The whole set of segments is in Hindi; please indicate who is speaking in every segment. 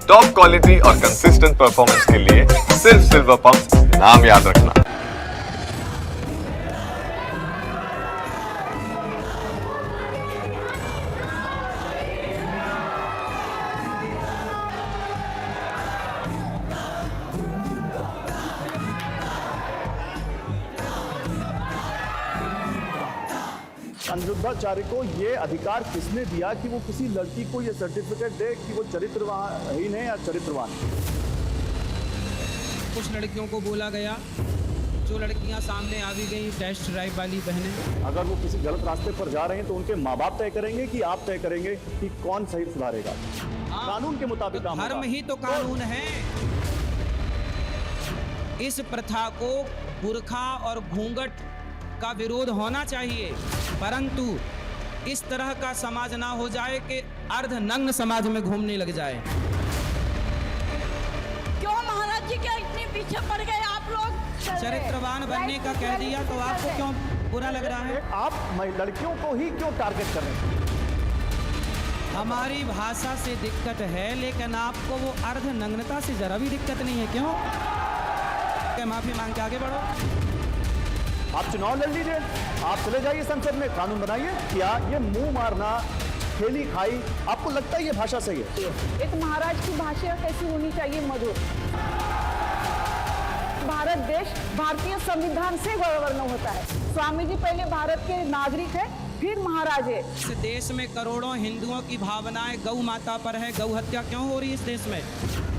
Speaker 1: टॉप क्वालिटी और कंसिस्टेंट परफॉर्मेंस के लिए सिर्फ सिल्वर पंप नाम याद रखना।
Speaker 2: अनिरुद्धाचार्य को ये अधिकार किसने दिया कि वो किसी लड़की को ये सर्टिफिकेट दे कि वो चरित्रहीन है या चरित्रवान?
Speaker 3: कुछ लड़कियों को बोला गया, जो लड़कियां सामने आ भी गई टेस्ट ड्राइव वाली बहनें।
Speaker 2: अगर वो किसी गलत रास्ते पर जा रहे हैं तो उनके माँ बाप तय करेंगे कि आप तय करेंगे कि कौन सही सुधारेगा? कानून के मुताबिक काम
Speaker 3: धर्म
Speaker 2: होगा।
Speaker 3: ही तो कानून है। इस प्रथा को बुर्खा और घूंघट का विरोध होना चाहिए, परंतु इस तरह का समाज ना हो जाए कि अर्धनग्न समाज में घूमने लग जाए।
Speaker 4: क्यों महाराज जी क्या इतने पीछे पड़ गए आप लोग?
Speaker 3: चरित्रवान बनने का कह दिया तो आपको क्यों बुरा लग रहा है?
Speaker 2: आप लड़कियों को ही क्यों टारगेट कर रहे हैं?
Speaker 3: हमारी भाषा से दिक्कत है, लेकिन आपको वो अर्धनग्नता से जरा भी दिक्कत नहीं है, क्यों? क्या माफी मांग के आगे बढ़ो?
Speaker 2: आप चुनाव लड़ लीजिए, आप चले जाइए संसद में, कानून बनाइए। क्या ये मुंह मारना, खेली खाई, आपको लगता है ये भाषा सही है?
Speaker 4: एक महाराज की भाषा कैसी होनी चाहिए? मधुर। भारत देश भारतीय संविधान से गवर्न होता है। स्वामी जी पहले भारत के नागरिक है, फिर महाराज है।
Speaker 3: इस देश में करोड़ों हिंदुओं की भावनाएं गौ माता पर है। गौ हत्या क्यों हो रही है इस देश में?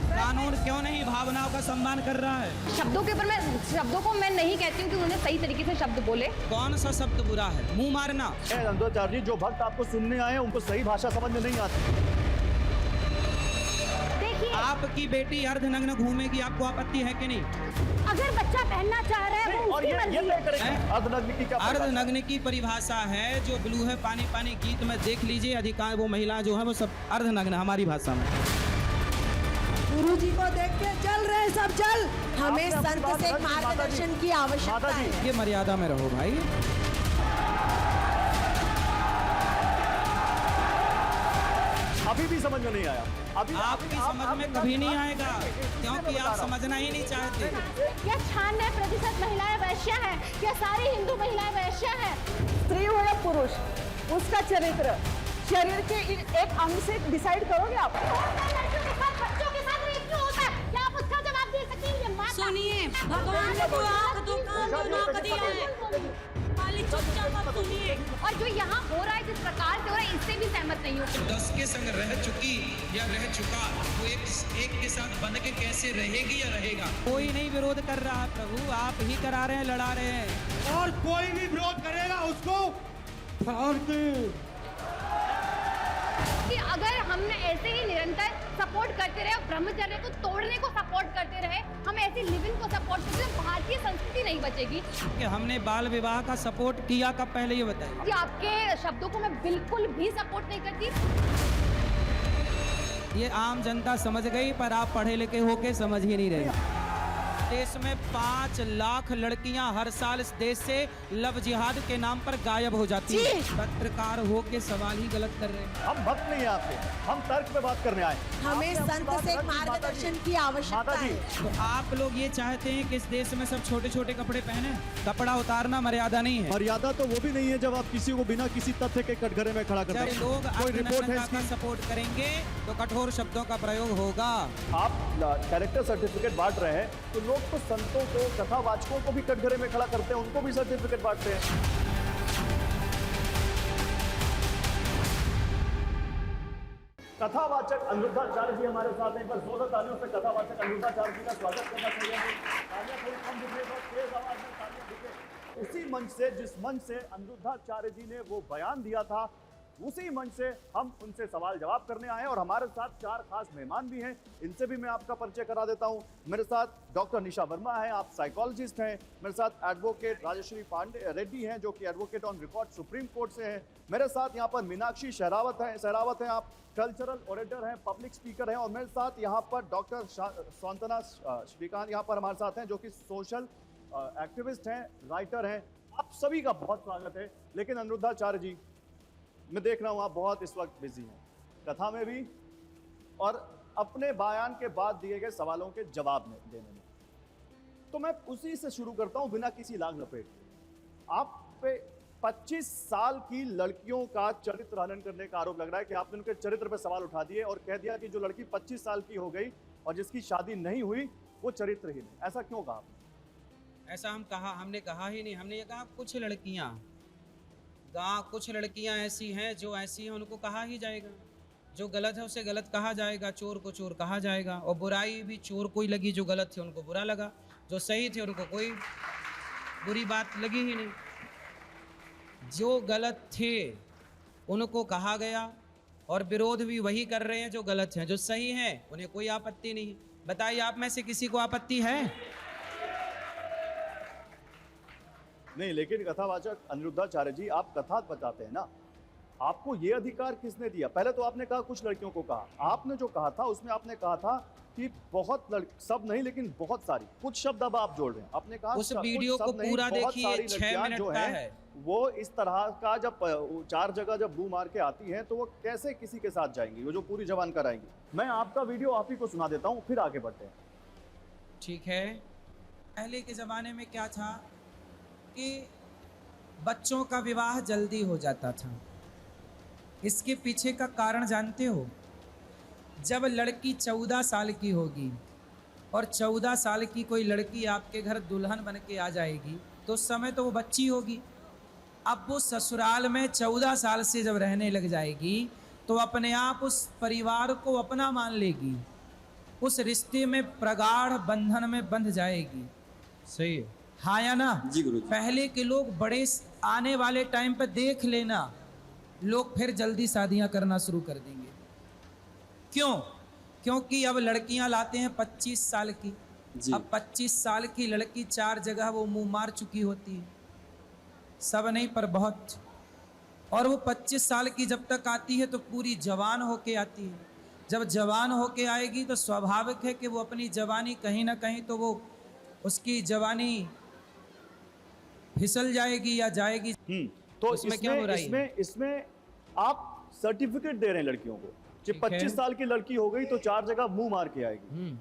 Speaker 3: कानून क्यों नहीं भावनाओं का सम्मान कर रहा है?
Speaker 5: शब्दों के ऊपर शब्दों को मैं नहीं कहती हूँ कि उन्होंने सही तरीके से शब्द बोले।
Speaker 3: कौन सा शब्द बुरा है? मुंह मारना।
Speaker 2: अनिरुद्धाचार्य जी, जो भक्त आपको सुनने आए हैं उनको सही भाषा समझ में नहीं आती।
Speaker 5: देखिए,
Speaker 3: आपकी बेटी अर्धनग्न घूमेगी, आपको आपत्ति है कि नहीं?
Speaker 5: अगर बच्चा पहनना चाह रहा है वो
Speaker 2: और
Speaker 5: उसकी
Speaker 2: ये
Speaker 5: मर्जी
Speaker 2: तय
Speaker 5: है।
Speaker 2: करेंगे अर्धनग्न की क्या परिभाषा?
Speaker 3: अर्धनग्न की परिभाषा है जो ब्लू है पानी पानी गीत में देख लीजिए, अधिकांश वो महिला जो है वो सब अर्धनग्न हमारी भाषा में।
Speaker 6: गुरु जी को देख के चल रहे सब चल। हमें
Speaker 2: आपने अपनी
Speaker 6: संत
Speaker 2: बात
Speaker 6: से
Speaker 2: रखी,
Speaker 6: मार्गदर्शन की आवश्यकता
Speaker 2: माता जी।
Speaker 6: है।
Speaker 3: ये मर्यादा में रहो भाई।
Speaker 2: अभी भी समझ में नहीं आया। अभी
Speaker 3: आपकी समझ में कभी नहीं आएगा, क्योंकि आप समझना ही नहीं चाहते।
Speaker 5: क्या 96% महिलाएं वैश्य हैं? क्या सारी हिंदू महिलाएं वैश्य हैं?
Speaker 4: स्त्री हो या पुरुष, उसका चरित्र शरीर के एक अंग से डिसाइड करोगे आप?
Speaker 5: लड़कियों के साथ बच्चों के साथ रेप क्यों होता है? क्या आप उसका जवाब दे सकती हैं? माता
Speaker 6: सुनिए, भगवान ने तो आंख दो कान दो नाक दिया है, खाली चुपचाप आप सुनिए।
Speaker 5: और जो यहाँ हो रहा है, जिस प्रकार से हो रहा है, इससे भी सहमत नहीं हो।
Speaker 3: 10 के संग रह चुकी या रह चुका, वो एक के साथ बन के कैसे रहेगी या रहेगा? कोई नहीं विरोध कर रहा है प्रभु, आप ही करा रहे हैं, लड़ा रहे हैं।
Speaker 7: और कोई भी विरोध करेगा उसको फाड़ के।
Speaker 5: कि अगर हम ऐसे ही निरंतर सपोर्ट करते रहे और ब्रह्मचर्य को तोड़ने को सपोर्ट करते रहे, हम ऐसी लिविंग को सपोर्ट करते रहे, भारतीय संस्कृति नहीं बचेगी।
Speaker 3: कि हमने बाल विवाह का सपोर्ट किया कब? पहले ये बताइए।
Speaker 5: कि आपके शब्दों को मैं बिल्कुल भी सपोर्ट नहीं करती।
Speaker 3: ये आम जनता समझ गई, पर आप पढ़े लिखे होके समझ ही नहीं रहे। देश में 5 लाख लड़कियां हर साल इस देश से लव जिहाद के नाम पर गायब हो जाती हैं। पत्रकार हो के सवाल ही गलत कर रहे हैं।
Speaker 2: हम भक्त नहीं हैं आपके, हम तर्क पे बात करने आए।
Speaker 6: हमें संत से मार्गदर्शन की आवश्यकता
Speaker 2: माता जी।
Speaker 6: है।
Speaker 3: तो आप लोग ये चाहते हैं कि इस देश में सब छोटे छोटे कपड़े पहने? कपड़ा उतारना मर्यादा नहीं है।
Speaker 2: मर्यादा तो वो भी नहीं है जब आप किसी को बिना किसी तथ्य के कटघरे में खड़ा करते
Speaker 3: जब
Speaker 2: हैं।
Speaker 3: लोग
Speaker 2: कोई रिपोर्ट है
Speaker 3: अर्धनग्नता का
Speaker 2: इसकी?
Speaker 3: सपोर्ट करेंगे तो कठोर शब्दों का प्रयोग होगा।
Speaker 2: आप कैरेक्टर सर्टिफिकेट बांट रहे हैं तो लोग तो संतों को, कथावाचकों को भी कटघरे में खड़ा करते हैं, उनको भी सर्टिफिकेट बांटते हैं। कथावाचक अनिरुद्धाचार्य जी हमारे साथ हैं। एक बार जोरदार तालियों से कथावाचक अनिरुद्धाचार्य जी का स्वागत करना चाहिए। तालियां थोड़ी कम दिख रही है, तेज आवाज में तालियां दिखे। उसी मंच से, जिस मंच से अनिरुद्धाचार्य जी ने वो बयान दिया था, उसी मंच से हम उनसे सवाल जवाब करने आए हैं। और हमारे साथ 4 खास मेहमान भी हैं, इनसे भी मैं आपका परिचय करा देता हूं। मेरे साथ डॉक्टर निशा वर्मा हैं, आप साइकोलॉजिस्ट हैं। मेरे साथ एडवोकेट राजश्री पांडे रेड्डी हैं, जो कि advocate on record supreme court से हैं। मेरे साथ यहाँ पर मीनाक्षी शेरावत हैं, आप कल्चरल ऑरेटर हैं, पब्लिक स्पीकर हैं। और मेरे साथ यहाँ पर डॉक्टर सांत्वना श्रीकांत यहाँ पर हमारे साथ हैं, जो कि सोशल एक्टिविस्ट हैं, राइटर हैं। आप सभी का बहुत स्वागत है। लेकिन अनिरुद्धाचार्य जी, मैं देख रहा हूं आप बहुत इस वक्त बिजी हैं, कथा में भी और अपने बयान के बाद दिए गए सवालों के जवाब देने में। तो मैं उसी से शुरू करता हूं बिना किसी लाग लपेट के। आप पे 25 साल की लड़कियों का चरित्र हनन करने का आरोप लग रहा है कि आपने उनके चरित्र पर सवाल उठा दिए और कह दिया कि जो लड़की 25 साल की हो गई और जिसकी शादी नहीं हुई वो चरित्रहीन है। ऐसा क्यों कहा आपने?
Speaker 3: ऐसा हमने कहा ही नहीं। हमने ये कहा कुछ लड़कियां ऐसी हैं जो ऐसी हैं, उनको कहा ही जाएगा। जो गलत है उसे गलत कहा जाएगा, चोर को चोर कहा जाएगा। और बुराई भी चोर को ही लगी, जो गलत थे उनको बुरा लगा, जो सही थे उनको कोई बुरी बात लगी ही नहीं। जो गलत थे उनको कहा गया और विरोध भी वही कर रहे हैं जो गलत हैं। जो सही हैं उन्हें कोई आपत्ति नहीं। बताइए आप में से किसी को आपत्ति है?
Speaker 2: नहीं, लेकिन कथावाचक अनिरुद्धाचार्य जी, आप कथा बताते हैं ना, आपको ये अधिकार किसने दिया? पहले तो आपने कहा कुछ लड़कियों को कहा। आपने जो कहा था उसमें आपने कहा था कि बहुत सब नहीं लेकिन बहुत सारी, कुछ शब्द अब आप जोड़ रहे हैं। आपने कहा
Speaker 3: उस वीडियो को पूरा देखिए, 6 मिनट
Speaker 2: जो
Speaker 3: का है।
Speaker 2: वो इस तरह का जब 4 जगह जब बू मार के आती हैं तो वो कैसे किसी के साथ जाएंगी, वो जो पूरी जवान कराएंगी। मैं आपका वीडियो आप ही को सुना देता हूँ, फिर आगे बढ़ते हैं।
Speaker 3: ठीक है। पहले के ज़माने में क्या था कि बच्चों का विवाह जल्दी हो जाता था। इसके पीछे का कारण जानते हो? जब लड़की 14 साल की होगी और 14 साल की कोई लड़की आपके घर दुल्हन बन के आ जाएगी तो उस समय तो वो बच्ची होगी। अब वो ससुराल में 14 साल से जब रहने लग जाएगी तो अपने आप उस परिवार को अपना मान लेगी, उस रिश्ते में प्रगाढ़ बंधन में बंध जाएगी। सही है, हाँ या ना?
Speaker 8: जी गुरु जी।
Speaker 3: पहले के लोग बड़े आने वाले टाइम पे देख लेना, लोग फिर जल्दी शादियां करना शुरू कर देंगे। क्यों? क्योंकि अब लड़कियां लाते हैं 25 साल की। अब 25 साल की लड़की 4 जगह वो मुंह मार चुकी होती है, सब नहीं पर बहुत। और वो 25 साल की जब तक आती है तो पूरी जवान होके आती है। जब जवान होके आएगी तो स्वाभाविक है कि वो अपनी जवानी कहीं ना कहीं तो वो उसकी जवानी फिसल जाएगी या जाएगी।
Speaker 2: तो
Speaker 3: इसमें क्या बुराई है?
Speaker 2: इसमें आप सर्टिफिकेट दे रहे हैं लड़कियों को कि 25 साल की लड़की हो गई तो 4 जगह मुंह मार के आएगी।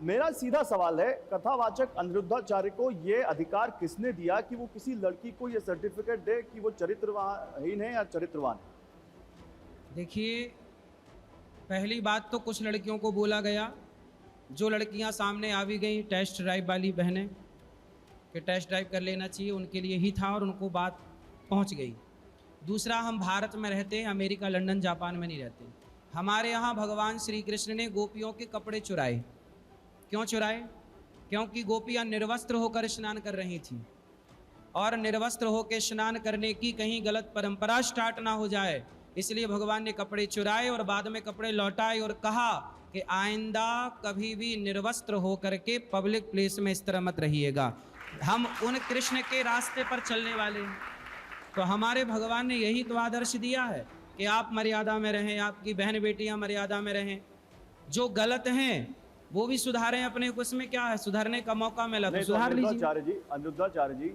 Speaker 2: मेरा सीधा सवाल है, कथावाचक अनिरुद्धाचार्य को ये अधिकार किसने दिया कि वो किसी लड़की को ये सर्टिफिकेट दे कि वो चरित्रहीन है या चरित्रवान है?
Speaker 3: देखिए, पहली बात तो कुछ लड़कियों को बोला गया, जो लड़कियां सामने आ भी गई टेस्ट ड्राइव वाली बहनें कि टेस्ट ड्राइव कर लेना चाहिए, उनके लिए ही था और उनको बात पहुंच गई। दूसरा, हम भारत में रहते हैं, अमेरिका लंदन जापान में नहीं रहते। हमारे यहाँ भगवान श्री कृष्ण ने गोपियों के कपड़े चुराए। क्यों चुराए? क्योंकि गोपियाँ निर्वस्त्र होकर स्नान कर रही थीं और निर्वस्त्र होकर स्नान करने की कहीं गलत परंपरा स्टार्ट ना हो जाए, इसलिए भगवान ने कपड़े चुराए और बाद में कपड़े लौटाए और कहा कि आइंदा कभी भी निर्वस्त्र होकर के पब्लिक प्लेस में इस तरह मत रहिएगा। हम उन कृष्ण के रास्ते पर चलने वाले हैं, तो हमारे भगवान ने यही तो आदर्श दिया है कि आप मर्यादा में रहें, आपकी बहन बेटियां मर्यादा में रहें, जो गलत हैं वो भी सुधारें अपने। उसमें क्या है, सुधारने का मौका मिला तो सुधार लीजिए।
Speaker 2: अनिरुद्धाचार्य जी,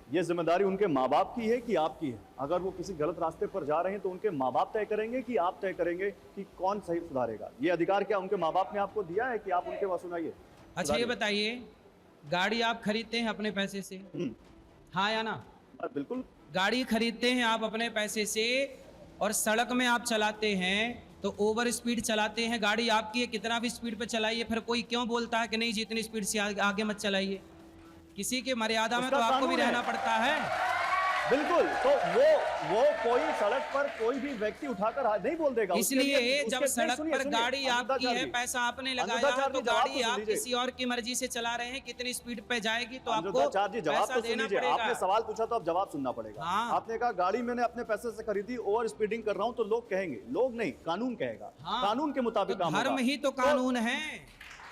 Speaker 2: ये जिम्मेदारी उनके माँ बाप की है कि आपकी है? अगर वो किसी गलत रास्ते पर जा रहे हैं तो उनके माँ बाप तय करेंगे कि आप तय करेंगे कि कौन सही सुधारेगा? ये अधिकार क्या उनके माँ बाप ने आपको दिया है कि आप उनके वहाँ सुनाइए?
Speaker 3: अच्छा ये बताइए, गाड़ी आप खरीदते हैं अपने पैसे से, हाँ या ना?
Speaker 2: बिल्कुल।
Speaker 3: गाड़ी खरीदते हैं आप अपने पैसे से और सड़क में आप चलाते हैं तो ओवर स्पीड चलाते हैं, गाड़ी आपकी है, कितना भी स्पीड पे चलाइए, फिर कोई क्यों बोलता है कि नहीं जी इतनी स्पीड से आगे मत चलाइए? किसी के मर्यादा में तो आपको भी रहना पड़ता है।
Speaker 2: बिल्कुल। तो वो कोई सड़क पर कोई भी व्यक्ति उठाकर नहीं बोल देगा।
Speaker 3: इसलिए जब सड़क पर गाड़ी आपकी है, पैसा आपने लगाया, तो गाड़ी आप किसी और की मर्जी से चला रहे हैं, कितनी स्पीड पे जाएगी तो आपको पैसा देना पड़ेगा।
Speaker 2: आपने सवाल पूछा तो अब जवाब सुनना पड़ेगा। आपने कहा गाड़ी मैंने अपने पैसे से खरीदी, ओवर स्पीडिंग कर रहा हूं, तो लोग कहेंगे, लोग नहीं कानून कहेगा, कानून के मुताबिक
Speaker 3: धर्म ही तो कानून है।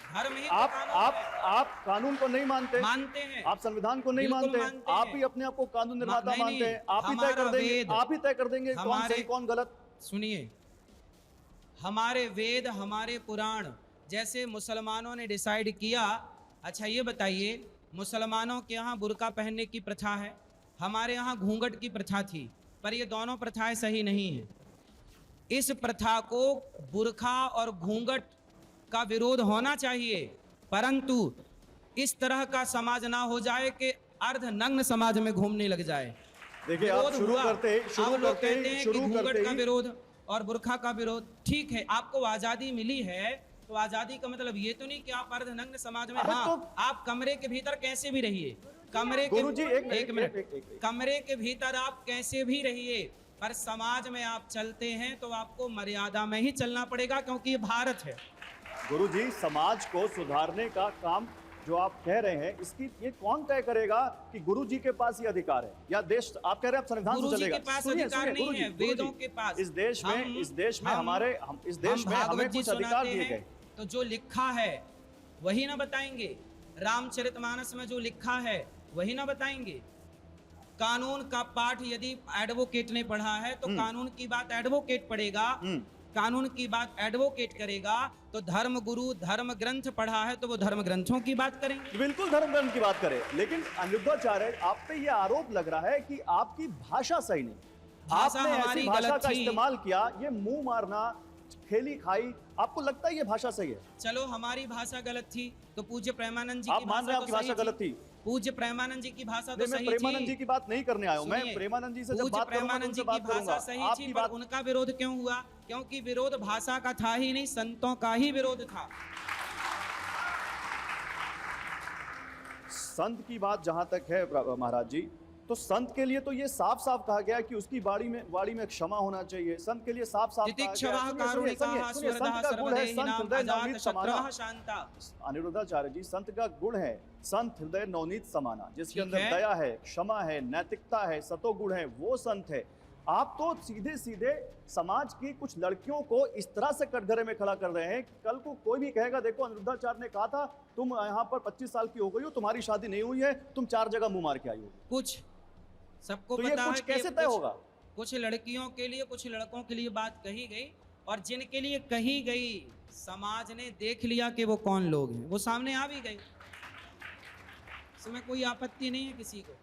Speaker 2: आप कानून को नहीं मानते
Speaker 3: हैं,
Speaker 2: आप संविधान को नहीं मानते, आप ही अपने आप को कानून निर्माता मानते हैं। आप ही तय कर देंगे कौन सही कौन गलत।
Speaker 3: सुनिए, हमारे वेद, हमारे पुराण, जैसे मुसलमानों ने डिसाइड किया। अच्छा ये बताइए, मुसलमानों के यहाँ बुर्का पहनने की प्रथा है, हमारे यहाँ घूंघट की प्रथा थी, पर ये दोनों प्रथाएं सही नहीं है। इस प्रथा को बुर्का और घूंघट का विरोध होना चाहिए, परंतु इस तरह का समाज ना हो जाए कि अर्धनग्न समाज में घूमने लग जाए।
Speaker 2: देखिए, आप
Speaker 3: विरोध
Speaker 2: शुरू
Speaker 3: हुआ।
Speaker 2: करते
Speaker 3: अब लोग कहते हैं कि घूंघट का
Speaker 2: ही
Speaker 3: विरोध और बुर्खा का विरोध। ठीक है, आपको आजादी मिली है, तो आजादी का मतलब ये तो नहीं कि आप अर्धनग्न समाज में,
Speaker 2: अरे
Speaker 3: हाँ
Speaker 2: तो-
Speaker 3: आप कमरे के भीतर कैसे भी रहिए, कमरे
Speaker 2: गुरुजी,
Speaker 3: के
Speaker 2: एक मिनट, एक।
Speaker 3: कमरे के भीतर आप कैसे भी रहिए, पर समाज में आप चलते हैं तो आपको मर्यादा में ही चलना पड़ेगा, क्योंकि ये भारत है।
Speaker 2: गुरुजी, समाज को सुधारने का काम जो आप कह रहे हैं, इसकी ये कौन तय करेगा कि गुरुजी के पास ये अधिकार है या देश, आप कह रहे हैं आप संविधान से
Speaker 3: गुरुजी
Speaker 2: चलेगा?
Speaker 3: के पास
Speaker 2: सुनिए,
Speaker 3: अधिकार
Speaker 2: सुनिए,
Speaker 3: नहीं
Speaker 2: गुरुजी,
Speaker 3: है,
Speaker 2: गुरुजी,
Speaker 3: वेदों के पास।
Speaker 2: इस देश में
Speaker 3: हम-
Speaker 2: इस देश में
Speaker 3: हम-
Speaker 2: हमारे इस देश
Speaker 3: हम
Speaker 2: में हमें
Speaker 3: भागवत जी
Speaker 2: कुछ अधिकार
Speaker 3: सुनाते
Speaker 2: दिए
Speaker 3: हैं,
Speaker 2: गए।
Speaker 3: तो जो लिखा है वही ना बताएंगे। रामचरितमानस में जो लिखा है वही ना बताएंगे। कानून का पाठ यदि एडवोकेट ने पढ़ा है तो कानून की बात एडवोकेट पढ़ेगा, कानून की बात एडवोकेट करेगा। तो धर्म गुरु धर्म ग्रंथ पढ़ा है तो वो धर्म ग्रंथों की बात करेंगे।
Speaker 2: बिल्कुल धर्म ग्रंथ की बात करें, लेकिन अनिरुद्धाचार्य, आप पे ये आरोप लग रहा है कि आपकी भाषा सही नहीं,
Speaker 3: भाषा
Speaker 2: आपने
Speaker 3: हमारी
Speaker 2: ऐसी भाषा
Speaker 3: गलत
Speaker 2: का
Speaker 3: थी।
Speaker 2: इस्तेमाल किया, ये मुंह मारना, खेली खाई, आपको लगता है ये भाषा सही है?
Speaker 3: चलो हमारी भाषा गलत थी तो पूज्य प्रेमानंद जी
Speaker 2: आप
Speaker 3: की
Speaker 2: मान रहे
Speaker 3: भाषा
Speaker 2: हैं
Speaker 3: तो
Speaker 2: आपकी भाषा
Speaker 3: सही
Speaker 2: गलत थी?
Speaker 3: पूज्य प्रेमानंद जी की भाषा तो
Speaker 2: नहीं, मैं
Speaker 3: सही
Speaker 2: प्रेमानंद
Speaker 3: थी।
Speaker 2: जी की बात नहीं करने आया हूं, मैं
Speaker 3: सुनिए,
Speaker 2: प्रेमानंद जी से जब
Speaker 3: पूज्य
Speaker 2: बात करूंगा तो
Speaker 3: प्रेमानंद
Speaker 2: उनसे
Speaker 3: जी
Speaker 2: बात
Speaker 3: की भाषा
Speaker 2: करूंगा।
Speaker 3: सही थी,
Speaker 2: आपकी
Speaker 3: पर
Speaker 2: बात,
Speaker 3: उनका विरोध क्यों हुआ? क्योंकि विरोध भाषा का था ही नहीं, संतों का ही विरोध था।
Speaker 2: संत की बात जहां तक है महाराज जी, तो संत के लिए तो ये साफ साफ कहा गया है कि उसकी वाणी में क्षमा होना चाहिए। संत के लिए साफ साफ कहा गया है।
Speaker 3: तितिक्षवः
Speaker 2: सुनिए,
Speaker 3: कारुणिकाः
Speaker 2: सुनिए, सुनिए,
Speaker 3: स्वर्धः
Speaker 2: संत का गुण है,
Speaker 3: सर्वदेहिनां
Speaker 2: संत हृदय नवनीत
Speaker 3: अजातशत्रुः
Speaker 2: समाना।
Speaker 3: शान्ता।
Speaker 2: अनिरुद्धाचार्य जी, संत का गुण है संत हृदय नवनीत समाना, जिसके
Speaker 3: ठीक
Speaker 2: अंदर
Speaker 3: है।
Speaker 2: दया है, क्षमा है, नैतिकता है, सतोगुण है, वो संत है। आप तो सीधे सीधे समाज की कुछ लड़कियों को इस तरह से कटघरे में खड़ा कर रहे हैं। कल को कोई भी कहेगा, देखो अनिरुद्धाचार्य ने कहा था तुम यहाँ पर 25 साल की हो गई हो, तुम्हारी शादी नहीं हुई है, तुम 4 जगह मुंह मार के आई हो,
Speaker 3: कुछ सबको
Speaker 2: तो ये
Speaker 3: पता
Speaker 2: कुछ
Speaker 3: है कि
Speaker 2: कैसे तय होगा?
Speaker 3: कुछ लड़कियों के लिए कुछ लड़कों के लिए बात कही गई, और जिनके लिए कही गई समाज ने देख लिया कि वो कौन लोग हैं, वो सामने आ भी गए। इसमें कोई आपत्ति नहीं है किसी को।